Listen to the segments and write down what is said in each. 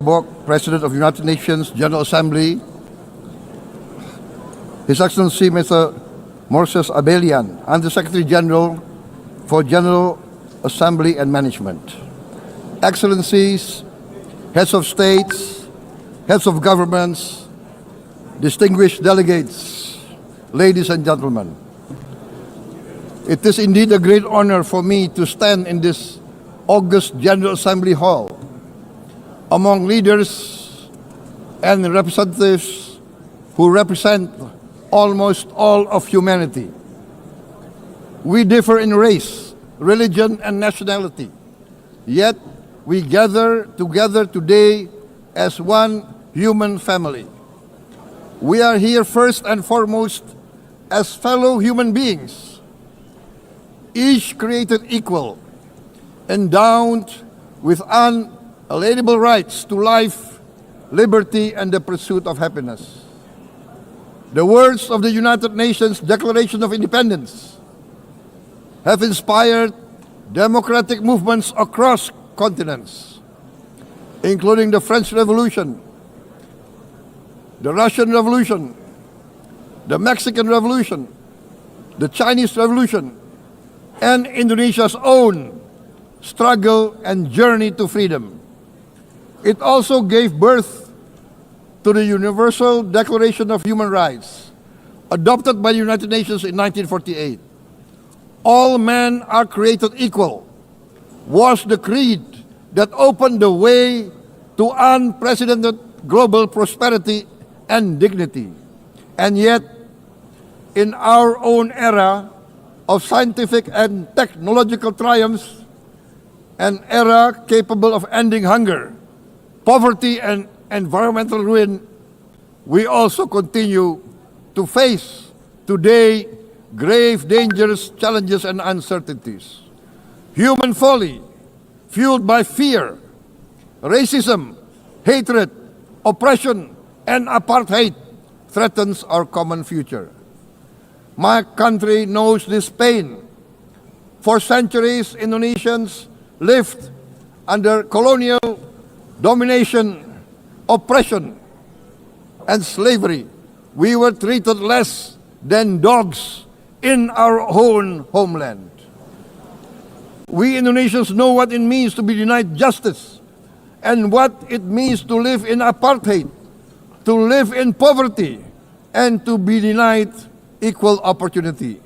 President of United Nations General Assembly, His Excellency Mr. Moses Abelian, Under-Secretary General for General Assembly and Management, Excellencies, Heads of States, Heads of Governments, distinguished delegates, ladies and gentlemen. It is indeed a great honor for me to stand in this August General Assembly Hall among leaders and representatives who represent almost all of humanity. We differ in race, religion, and nationality, yet we gather together today as one human family. We are here first and foremost as fellow human beings, each created equal, endowed with unalienable rights to life, liberty, and the pursuit of happiness. The words of the United Nations Declaration of Independence have inspired democratic movements across continents, including the French Revolution, the Russian Revolution, the Mexican Revolution, the Chinese Revolution, and Indonesia's own struggle and journey to freedom. It also gave birth to the Universal Declaration of Human Rights, adopted by the United Nations in 1948. All men are created equal was the creed that opened the way to unprecedented global prosperity and dignity. And yet, in our own era of scientific and technological triumphs, an era capable of ending hunger, poverty, and environmental ruin, we also continue to face today grave dangers, challenges, and uncertainties. Human folly, fueled by fear, racism, hatred, oppression, and apartheid, threatens our common future. My country knows this pain. For centuries, Indonesians lived under colonial domination, oppression, and slavery. We were treated less than dogs in our own homeland. We Indonesians know what it means to be denied justice and what it means to live in apartheid, to live in poverty, and to be denied equal opportunity.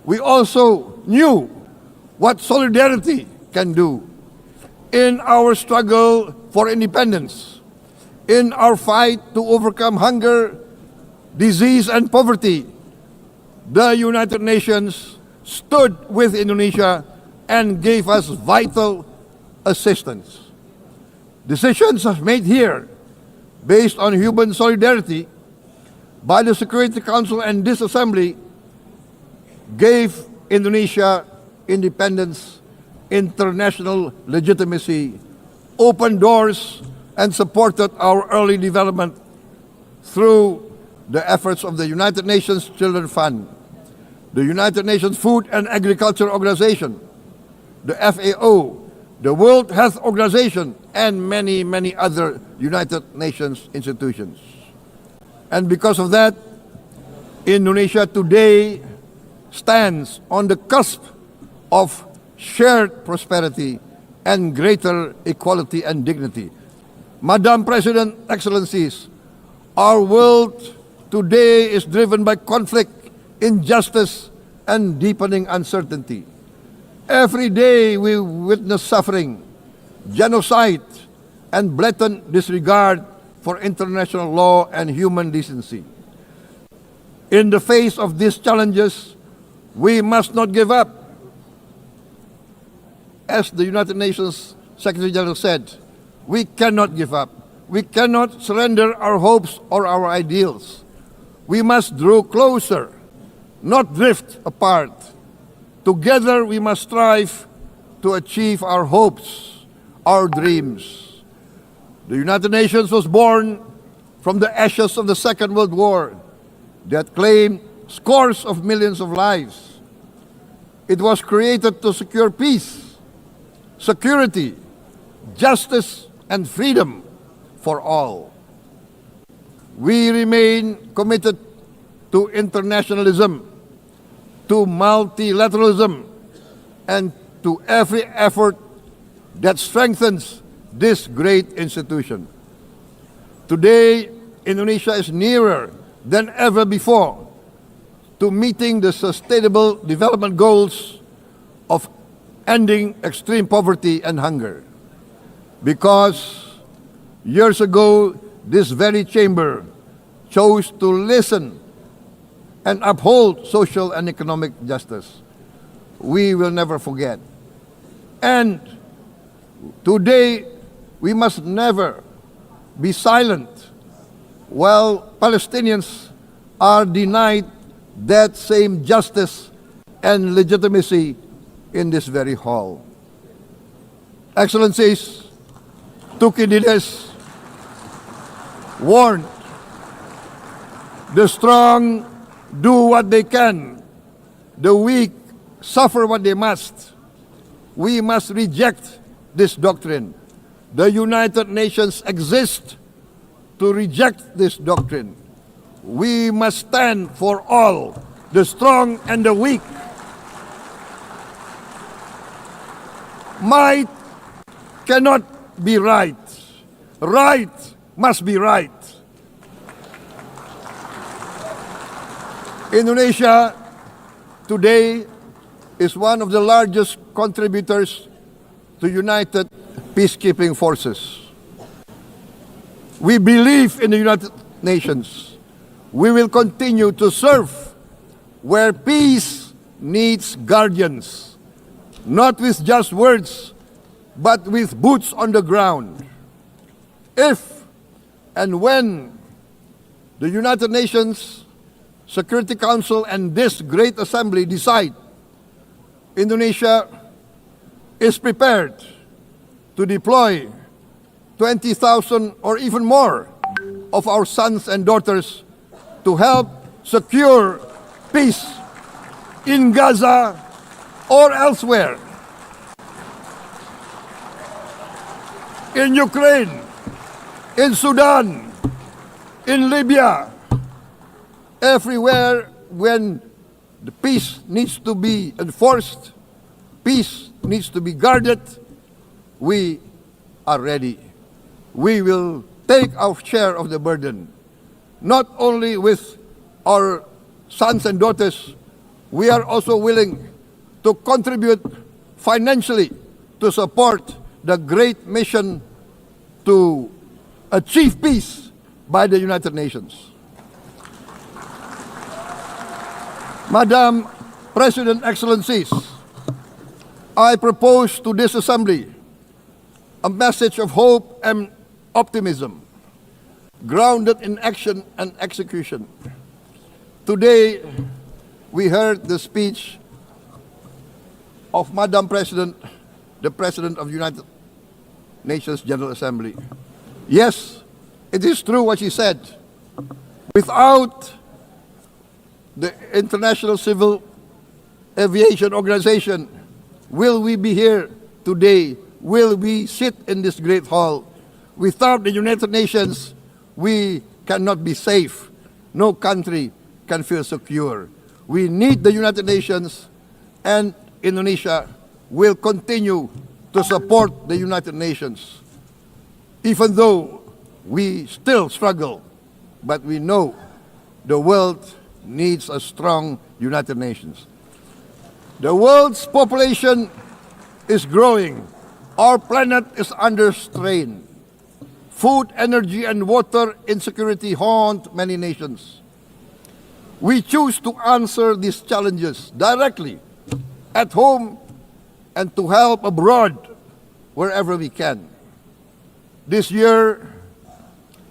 We also knew what solidarity can do. In our struggle for independence, in our fight to overcome hunger, disease, and poverty, the United Nations stood with Indonesia and gave us vital assistance. Decisions made here based on human solidarity by the Security Council and this Assembly gave Indonesia independence, international legitimacy, opened doors, and supported our early development through the efforts of the United Nations Children Fund, the United Nations Food and Agriculture Organization, the FAO, the World Health Organization, and many, many other United Nations institutions. And because of that, Indonesia today stands on the cusp of shared prosperity and greater equality and dignity. Madam President, Excellencies, our world today is driven by conflict, injustice, and deepening uncertainty. Every day we witness suffering, genocide, and blatant disregard for international law and human decency. In the face of these challenges, we must not give up. As the United Nations Secretary General said, we cannot give up. We cannot surrender our hopes or our ideals. We must draw closer, not drift apart. Together we must strive to achieve our hopes, our dreams. The United Nations was born from the ashes of the Second World War that claimed scores of millions of lives. It was created to secure peace, security, justice, and freedom for all. We remain committed to internationalism, to multilateralism, and to every effort that strengthens this great institution. Today, Indonesia is nearer than ever before to meeting the Sustainable Development Goals of ending extreme poverty and hunger. Because years ago, this very chamber chose to listen and uphold social and economic justice. We will never forget. And today, we must never be silent while Palestinians are denied that same justice and legitimacy in this very hall. Excellencies, Thucydides warned, the strong do what they can, the weak suffer what they must. We must reject this doctrine. The United Nations exist to reject this doctrine. We must stand for all, the strong and the weak. Might cannot be right. Right must be right. Indonesia today is one of the largest contributors to United Peacekeeping Forces. We believe in the United Nations. We will continue to serve where peace needs guardians, not with just words, but with boots on the ground. If and when the United Nations Security Council and this great assembly decide Indonesia is prepared to deploy 20,000 or even more of our sons and daughters to help secure peace in Gaza or elsewhere, in Ukraine, in Sudan, in Libya, everywhere when the peace needs to be enforced, peace needs to be guarded, we are ready. We will take our share of the burden, not only with our sons and daughters, we are also willing to contribute financially to support the great mission to achieve peace by the United Nations. Madam President, Excellencies, I propose to this Assembly a message of hope and optimism, grounded in action and execution. Today, we heard the speech of Madam President, the President of the United Nations General Assembly. Yes, it is true what she said. Without the International Civil Aviation Organization, will we be here today? Will we sit in this great hall? Without the United Nations, we cannot be safe. No country can feel secure. We need the United Nations, and Indonesia will continue to support the United Nations. Even though we still struggle, but we know the world needs a strong United Nations. The world's population is growing. Our planet is under strain. Food, energy, and water insecurity haunt many nations. We choose to answer these challenges directly at home and to help abroad wherever we can. This year,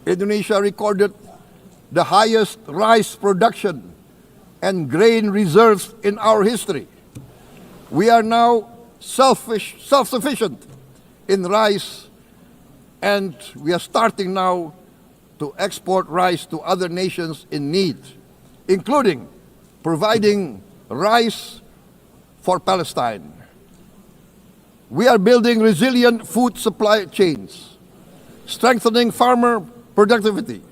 Indonesia recorded the highest rice production and grain reserves in our history. We are now self-sufficient in rice, and we are starting now to export rice to other nations in need, including providing rice for Palestine. We are building resilient food supply chains, strengthening farmer productivity,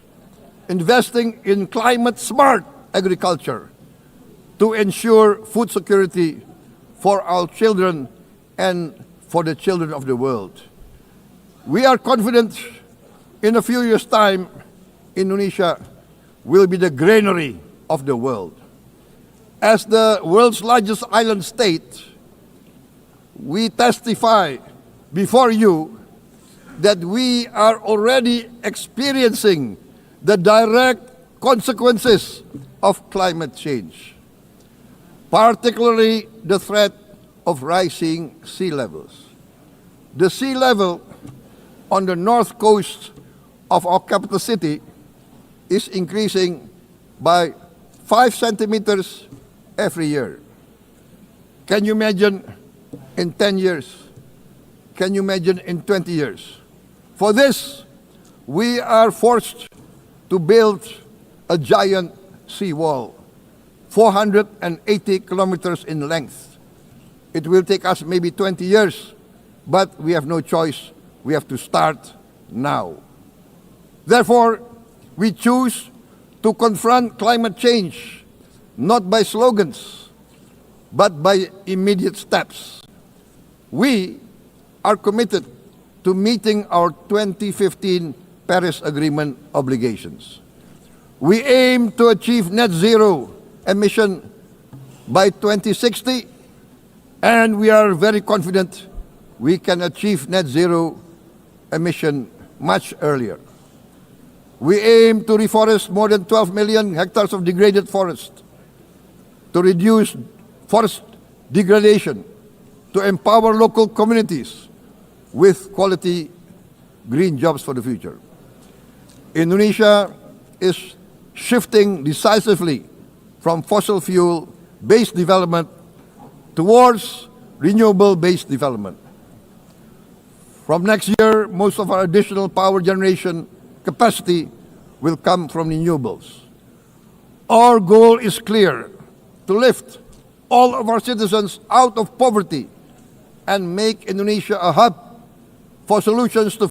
investing in climate-smart agriculture to ensure food security for our children and for the children of the world. We are confident in a few years' time, Indonesia will be the granary of the world. As the world's largest island state, we testify before you that we are already experiencing the direct consequences of climate change, particularly the threat of rising sea levels. The sea level on the north coast of our capital city is increasing by 5 centimeters every year. Can you imagine in 10 years? Can you imagine in 20 years? For this, we are forced to build a giant seawall, 480 kilometers in length. It will take us maybe 20 years, but we have no choice. We have to start now. Therefore, we choose to confront climate change not by slogans, but by immediate steps. We are committed to meeting our 2015 Paris Agreement obligations. We aim to achieve net zero emission by 2060, and we are very confident we can achieve net zero emission much earlier. We aim to reforest more than 12 million hectares of degraded forest, to reduce forest degradation, to empower local communities with quality green jobs for the future. Indonesia is shifting decisively from fossil fuel-based development towards renewable-based development. From next year, most of our additional power generation capacity will come from renewables. Our goal is clear: to lift all of our citizens out of poverty and make Indonesia a hub for solutions to